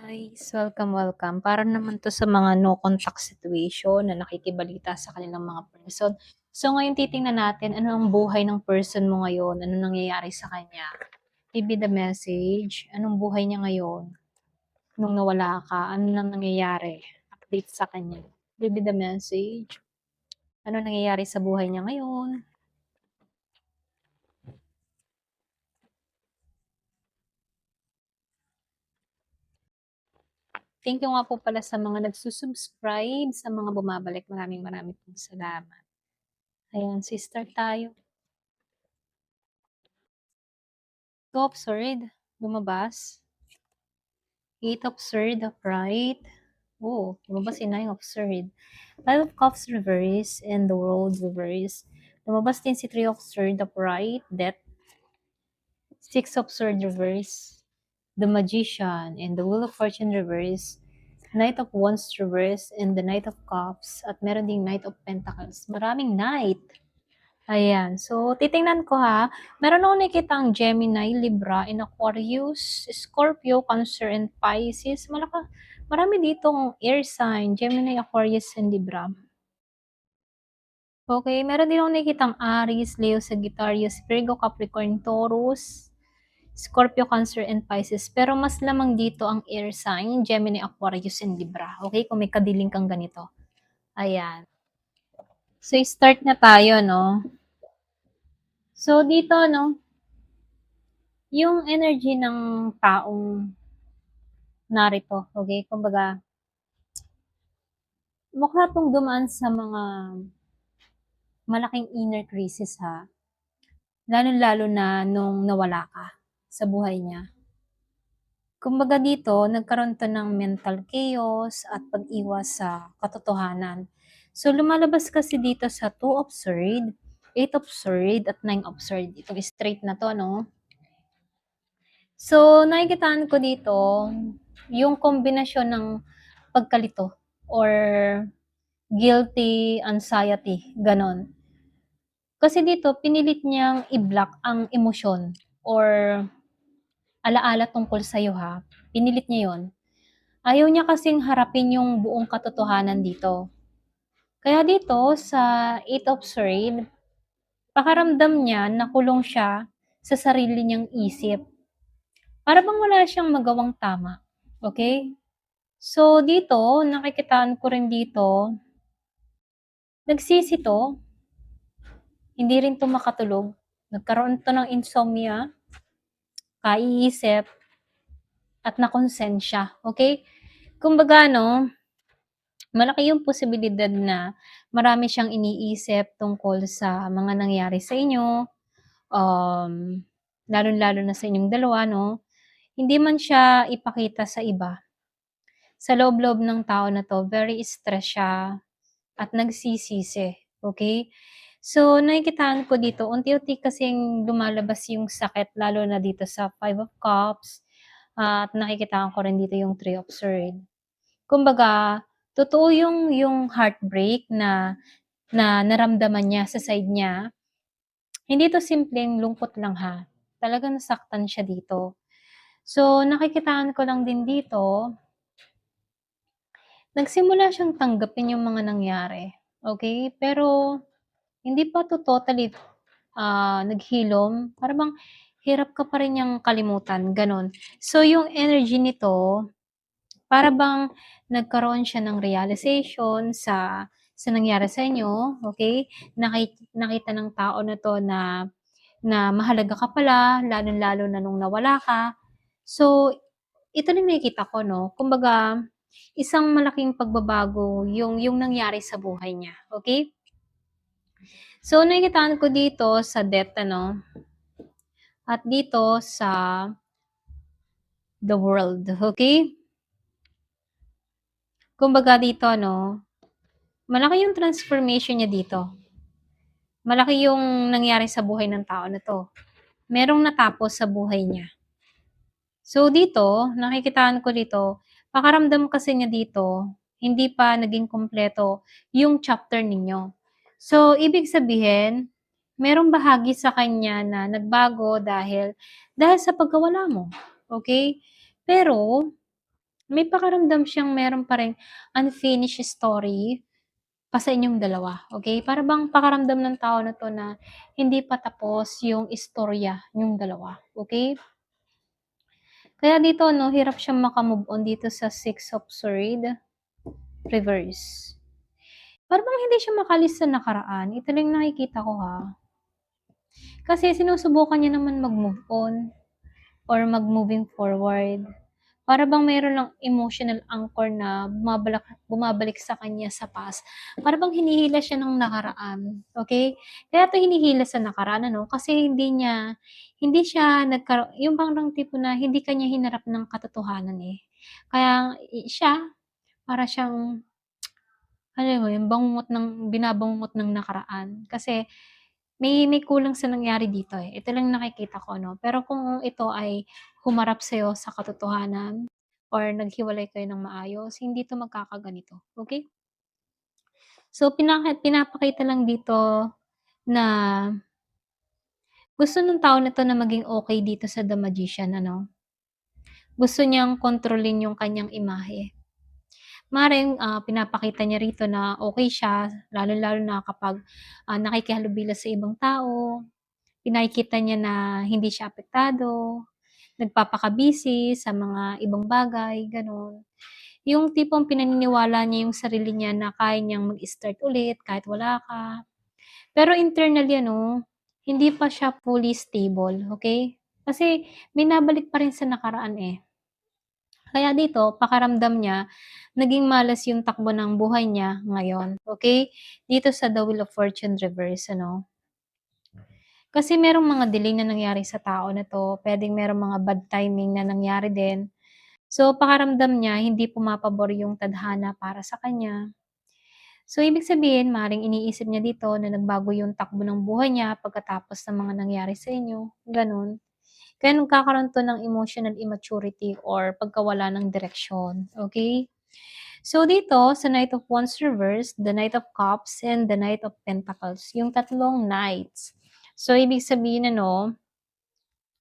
Nice, welcome, welcome. Para naman 'to sa mga no contact situation na nakikibalita sa kanilang mga person. So, ngayon titingnan natin ano ang buhay ng person mo ngayon, ano nangyayari sa kanya. Give me the message, anong buhay niya ngayon, nung nawala ka, ano nang nangyayari, update sa kanya. Give me the message, ano nangyayari sa buhay niya ngayon. Thank you nga po pala sa mga nagsusubscribe, sa mga bumabalik, maraming maraming pong salamat. Ayan, start tayo. Two of Sword, lumabas. Eight of Sword, upright. Oh, lumabas si Nine of Sword. Five of Cups reverse and the World reverse. Lumabas din si Three of Sword, upright, Death. Six of Sword reverse. The Magician and the Wheel of Fortune reverse. Knight of Wands reverse and the Knight of Cups. At meron ding Knight of Pentacles. Maraming Knight. Ayan. So, titingnan ko ha. Meron akong nakikitang Gemini, Libra, and Aquarius, Scorpio, Cancer, and Pisces. Marami ditong air sign, Gemini, Aquarius, and Libra. Okay, meron din akong nakikitang Aries, Leo, Sagittarius, Virgo, Capricorn, Taurus, Scorpio, Cancer, and Pisces. Pero mas lamang dito ang air sign, Gemini, Aquarius, and Libra. Okay, kung may kadiling kang ganito. Ayan. So, start na tayo, no? So, dito, no, yung energy ng taong narito, okay? Kumbaga, mukha 'tong dumaan sa mga malaking inner crisis ha, lalong-lalo na nung nawala ka sa buhay niya. Kumbaga dito, nagkaroon 'to ng mental chaos at pag-iwas sa katotohanan. So, lumalabas kasi dito sa Two of Sword, Eight of Sword, at Nine of Sword. Itong straight na 'to, no? So, nakikitaan ko dito, yung kombinasyon ng pagkalito or guilty, anxiety, gano'n. Kasi dito pinilit niyang i-block ang emosyon or ala-ala tungkol sa'yo ha, pinilit niya 'yun. Ayaw niya kasing harapin yung buong katotohanan dito. Kaya dito sa Eight of Swords, pakiramdam niya nakulong siya sa sarili niyang isip. Para bang wala siyang magawang tama, okey? So dito, nakikitaan ko rin dito, nagsisi 'to, hindi rin 'to makatulog, nagkaroon 'to ng insomnia, kaiisip, at nakonsensya, okay? Kumbaga 'no, malaki yung posibilidad na marami siyang iniisip tungkol sa mga nangyari sa inyo, um, lalong-lalo na sa inyong dalawa 'no. Hindi man siya ipakita sa iba, sa loob-loob ng tao na 'to very stress siya at nagsisisi, okay? So, nakikitaan ko dito unti-unti kasing lumalabas yung sakit lalo na dito sa Five of Cups, at nakikitaan ko rin dito yung Three of Swords. Kumbaga, totoo yung heartbreak na na naramdaman niya sa side niya. Hindi 'to simpleng lungkot lang ha, talagang nasaktan siya dito. So, nakikitaan ko lang din dito, nagsimula siyang tanggapin yung mga nangyari, okey? Pero hindi pa 'to totally, naghilom, para bang hirap ka pa rin niyang kalimutan, gano'n. So, yung energy nito, para bang nagkaroon siya ng realization sa nangyari sa inyo, okey? Nakita ng tao na 'to na na mahalaga ka pala, lalong-lalo na nung nawala ka. So, ito rin nakikita ko 'no, kumbaga isang malaking pagbabago yung nangyari sa buhay niya, okey? So, nakikitaan ko dito sa death ano, at dito sa the world, okey? Kumbaga dito ano, malaki yung transformation niya dito. Malaki yung nangyari sa buhay ng tao na 'to. Merong natapos sa buhay niya. So dito, nakikitaan ko dito, pakiramdam kasi niya dito, hindi pa naging kumpleto yung chapter ninyo. So ibig sabihin, merong bahagi sa kanya na nagbago dahil sa pagkawala mo, okey? Pero may pakiramdam siyang meron pa ring unfinished story pa sa inyong dalawa, okay? Para bang pakiramdam ng tao na 'to na hindi pa tapos yung istorya niyong dalawa, okay? Kaya dito 'no, hirap siyang maka-move on dito sa Six of Sword reverse. Para bang hindi siya makalis sa nakaraan, ito lang yung nakikita ko, ha. Kasi sinusubukan niya naman mag-move on or mag-moving forward. Para bang meron lang emotional anchor na bumabalik sa kanya sa past. Para bang hinihila siya ng nakaraan, okay? Kaya 'to hinihila sa nakaraan ano, kasi hindi siya yung parang tipo na hindi kanya hinarap ng katotohanan, eh. Kaya siya, para siyang alam mo yun, binabangungot ng nakaraan. Kasi may kulang sa nangyari dito, eh. Ito lang nakikita ko 'no. Pero kung ito ay humarap sa'yo sa katotohanan or naghiwalay kayo ng maayos, hindi 'to magkakaganito, okey? So, pinapakita lang dito na gusto nung tao na 'to na maging okey dito sa The Magician ano. Gusto niyang kontrolin yung kanyang imahe. Maaaring, pinapakita niya rito na okey siya, lalong-lalo na kapag, nakikihalubilo sa ibang tao. Pinakikita niya na hindi siya apektado, nagpapaka-busy sa mga ibang bagay, gano'n. Yung tipong pinaniniwala niya yung sarili niya na kaya niyang mag-start ulit kahit wala ka. Pero internally ano, hindi pa siya fully stable, okey? Kasi binabalik pa rin sa nakaraan, eh. Kaya dito pakiramdam niya, naging malas yung takbo ng buhay niya ngayon, okey? Dito sa The Wheel of Fortune reverse ano. Kasi merong mga delay na nangyari sa tao na 'to, puwedeng merong mga bad timing na nangyari din. So, pakiramdam niya hindi pumapabor yung tadhana para sa kanya. So, ibig sabihin maaaring iniisip niya dito na nagbago yung takbo ng buhay niya pagkatapos ng mga nangyari sa inyo, gano'n. Kaya nagkakaroon 'to ng emotional immaturity or pagkawala ng direksyon, okey? So, dito sa Knight of Wands reverse, the Knight of Cups, and the Knight of Pentacles, yung tatlong knights. So, ibig sabihin ano,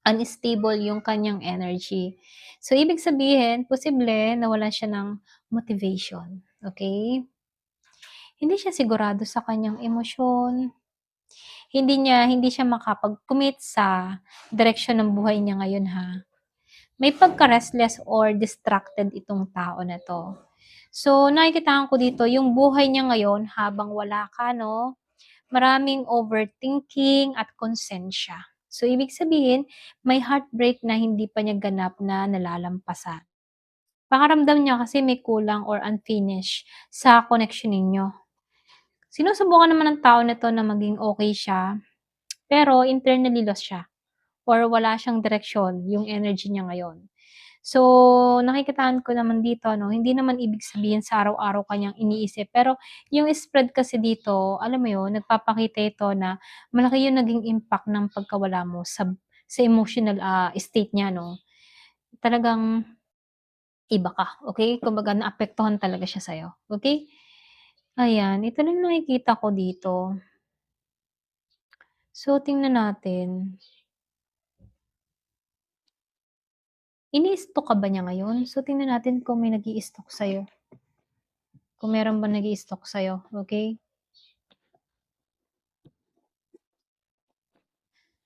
unstable yung kanyang energy. So, ibig sabihin posible nawalan siya ng motivation, okey? Hindi siya sigurado sa kanyang emosyon, hindi siya makapag-commit sa direksyon ng buhay niya ngayon, ha. May pagka-restless or distracted itong tao na 'to. So, nakikitaan ko dito yung buhay niya ngayon habang wala ka 'no, maraming overthinking at konsensya. So, ibig sabihin may heartbreak na hindi pa niya ganap na nalalampasan. Pakiramdam niya kasi may kulang or unfinished sa connection ninyo. Sinusubukan naman ng tao na 'to na maging okey siya, pero internally lost siya or wala siyang direksyon yung energy niya ngayon. So, nakikitaan ko naman dito 'no, hindi naman ibig sabihin sa araw-araw ka niyang iniisip, pero yung spread kasi dito, alam mo yun, nagpapakita ito na malaki yung naging impact ng pagkawala mo sa emotional, state niya 'no. Talagang iba ka, okey? Kumbaga naapektuhan talaga siya sa'yo, okey? Ayan, ito lang nakikita ko dito. So, tingnan natin. Ini-stalk ka ba niya ngayon? So, tingnan natin kung may nag-i-stalk sa'yo, kung meron bang nag-i-stalk sa'yo, okey?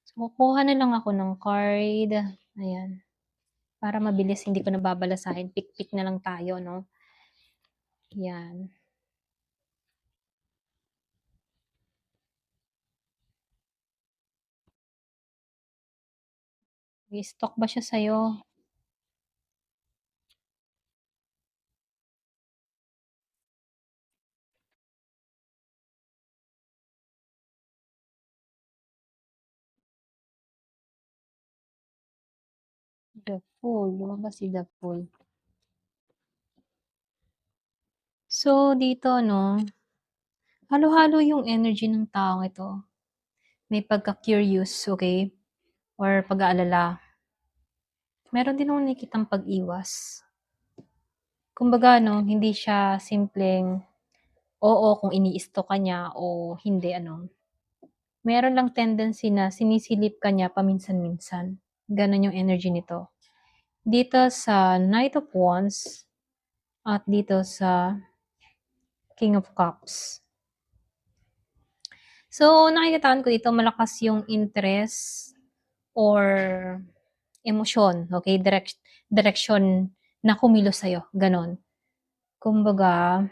So, kukuha na lang ako ng card, ayan, para mabilis hindi ko na babalasahin, pick-pick na lang tayo 'no, 'yan. Nag-i-stalk ba siya sa'yo? The Fool, lumabas si The Fool. So, dito 'no, halo-halo yung energy ng taong ito. May pagka-curious, okey, or pag-aalala. Meron din akong nakikitang pag-iwas. Kumbaga 'no, hindi siya simpleng oo kung ini-stalk ka niya o hindi ano. Meron lang tendency na sinisilip ka niya paminsan-minsan, gano'n yung energy nito. Dito sa Knight of Wands, at dito sa King of Cups. So, nakikitaan ko dito malakas yung interest or emosyon, okay, direksyon na kumilos sa'yo, gano'n. Kumbaga,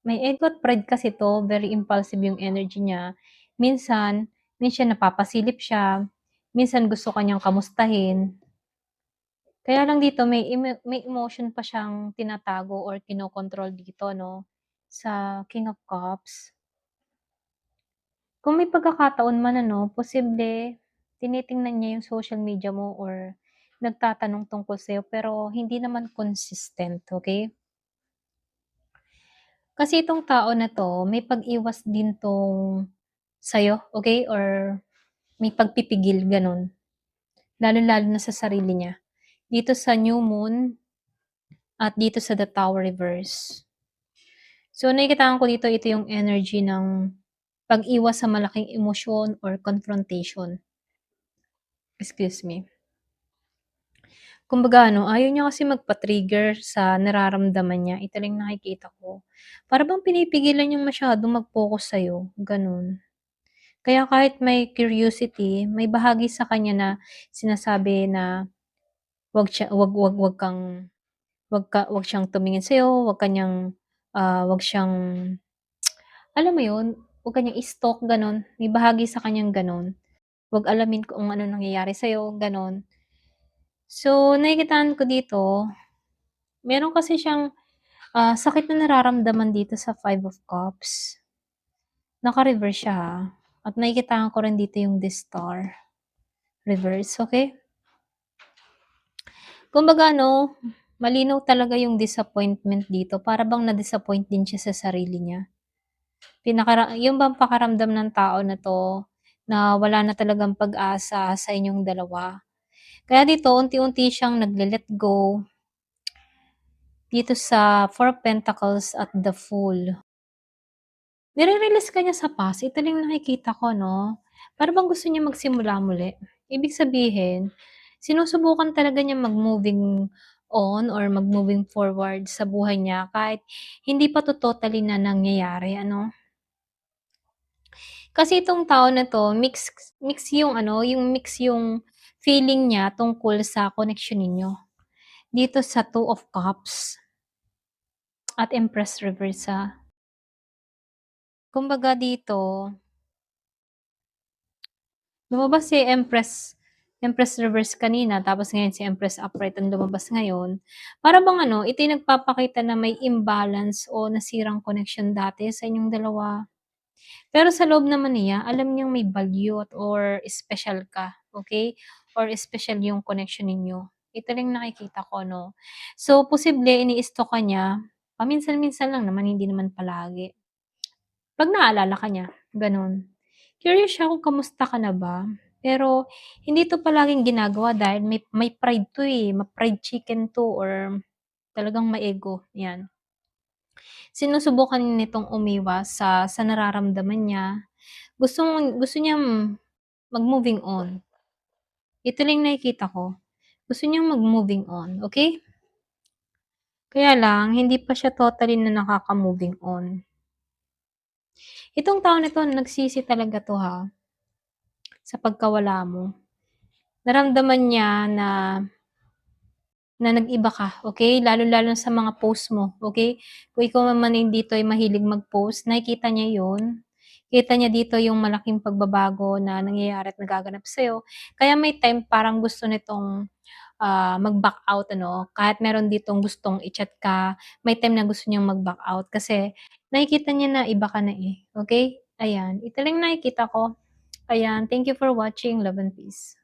may ego at pride kasi 'to, very impulsive yung energy niya. Minsan minsan napapasilip siya, minsan gusto ka niyang kamustahin. Kaya lang dito may emotion pa siyang tinatago or kinokontrol dito 'no, sa King of Cups. Kung may pagkakataon man ano, posible tinitingnan niya yung social media mo or nagtatanong tungkol sa'yo pero hindi naman consistent, okey? Kasi itong tao na 'to may pag-iwas din 'tong sa'yo, okey, or may pagpipigil gano'n, lalong-lalo na sa sarili niya. Dito sa New Moon at dito sa The Tower reverse. So, nakikitaan ko dito ito yung energy ng pag-iwas sa malaking emosyon or confrontation. Excuse me. Kumbaga ano, ayaw niya kasi magpa-trigger sa nararamdaman niya, ito lang yung nakikita ko. Para bang pinipigilan niyang masyadong mag-focus sa'yo, gano'n. Kaya kahit may curiosity, may bahagi sa kanya na sinasabi na wag siyang tumingin sa'yo, wag siyang alam mo 'yun, wag ka niyang i-stalk gano'n. May bahagi sa kanyang gano'n. Wag alamin kung ano nangyayari sa'yo, gano'n. So, nakikitaan ko dito, meron kasi siyang, sakit na nararamdaman dito sa Five of Cups. Naka-reverse siya, at nakikitaan ko rin dito yung The Star, reverse, okey? Kumbaga ano, malinaw talaga yung disappointment dito, para bang na-disappoint din siya sa sarili niya. Yun bang pakaramdam ng tao na 'to, na wala na talagang pag-asa sa inyong dalawa. Kaya dito unti-unti siyang nagle-let go, dito sa Four of Pentacles at the Fool. Nire-release ka niya sa past, ito lang yung nakikita ko 'no. Para bang gusto niya magsimula muli. Ibig sabihin, sinusubukan talaga niya mag-moving on or mag-moving forward sa buhay niya kahit hindi pa 'to totally na nangyayari ano. Kasi itong tao na 'to mix mix yung ano, yung feeling niya tungkol sa connection ninyo. Dito sa Two of Cups at Empress reverse. Kumbaga dito lumabas si Empress reverse kanina tapos ngayon si Empress upright ang lumabas ngayon. Para bang ano, ito yung nagpapakita na may imbalance o nasirang connection dati sa inyong dalawa. Pero sa loob naman niya, alam niyang may value or special ka, okay? Or special yung connection ninyo. Ito lang nakikita ko 'no. So, posible ini-stalk ka niya, paminsan-minsan lang naman, hindi naman palagi. 'Pag naalala ka niya, gano'n. Curious siya kung kamusta ka na ba, pero hindi 'to palaging ginagawa dahil may pride 'to, eh, pride chicken 'to or talagang ma-ego, 'yan. Sinusubukan nitong umiwas sa nararamdaman niya, gusto niyang mag-moving on. Ito lang nakikita ko, gusto niyang mag-moving on, okey? Kaya lang hindi pa siya totally na nakaka-moving on. Itong tao na 'to nagsisi talaga 'to, sa pagkawala mo. Naramdaman niya na nag-iba ka, okey? Lalong-lalo sa mga post mo, okey? Kung ikaw naman ay dito ay mahilig mag-post, nakikita niya 'yun. Kita niya dito yung malaking pagbabago na nangyayari at nagaganap sa'yo. Kaya may time parang gusto nitong, mag-back out ano, kahit meron ditong gustong i-chat ka, may time na gusto niyang mag-back out kasi nakikita niya na iba ka na, eh, okey? Ayan, ito lang nakikita ko. Ayan, thank you for watching. Love and peace.